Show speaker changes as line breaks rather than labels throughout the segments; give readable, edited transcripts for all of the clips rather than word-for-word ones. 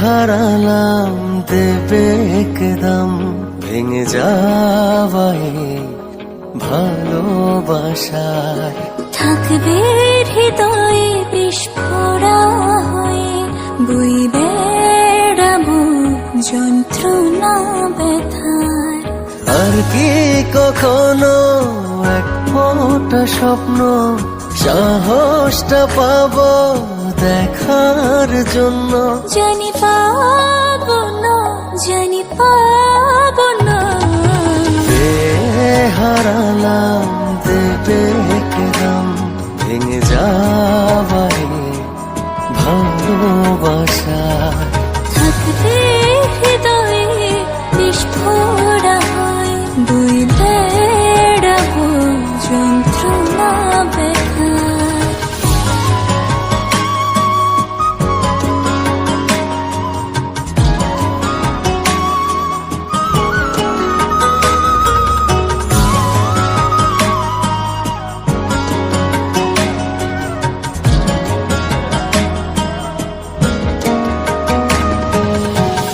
হারালাম দেবে একদম ভেঙে যাওয়ায় ভালোবাসায়।
থাকবে হৃদয়ে বিস্ফোরা হয়ে, বই বেড়াবো যন্ত্রণা ব্যথার।
আর কি কখনো এক ফোঁটা স্বপ্ন সাহসটা পাবো দেখার জন্য?
জানি পাবো না, জানি পাবো না।
হারালাম দেবে একদম ভেঙে যাওয়ায় ভালোবাসা।
থাকবে হৃদয়ে বিস্ফোরা হয়ে, বই বেড়াবো যন্ত্রণা ব্যথার।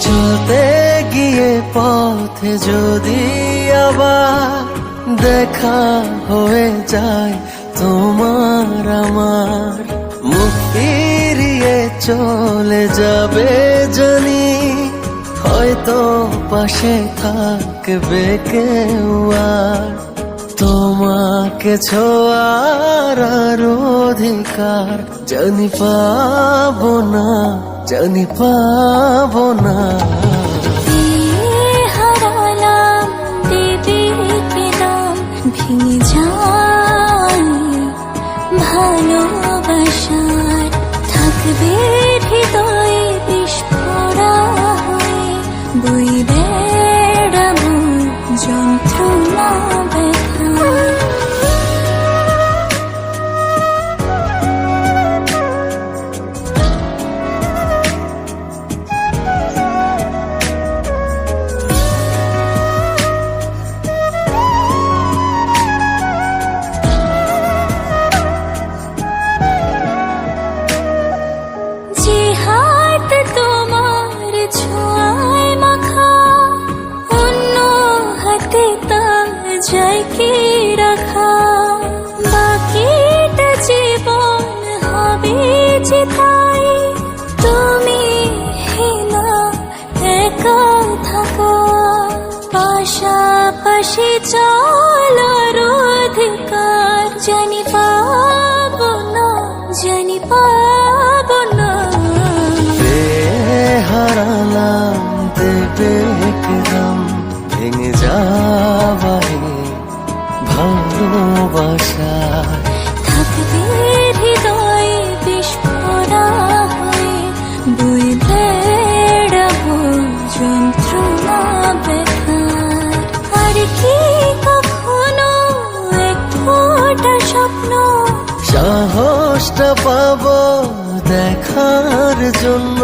চলতে গিয়ে পথে যদি আবার দেখা হয়ে যায় তোমার আমার, মুখ ফিরিয়ে চলে যাবে জানি, হয়তো পাশে থাকবে কেউ আর। তোমাকে ছোঁয়ার আর অধিকার জানি পাবো না, জানি পাবো না।
হারালাম দেবে একদম ভেঙে যায় ভালোবাসার। থাকবে হৃদয়ে বিস্ফোরা হয়ে, বই বেড়াবো যন্ত্রণা ব্যথার। যে হাত তোমার ছোঁয়ায় মাখা, অন্য হাতে তা যায় কি রাখা? বাকিটা জীবন হবে যে তাই, তুমি হেনা একা থাকা। পাশাপাশি চলার অধিকার জানি পাবো না, জানি পাবো না।
হারালাম দেবে একদম ভেঙে যাওয়ায় ভালোবাসা।
থাকবে হৃদয়ে বিস্ফোরা হয়ে, বই বেড়াবো যন্ত্রণা ব্যথার। আর কি কখনো এক ফোঁটা স্বপ্ন
সাহসটা পাবো দেখার জন্য?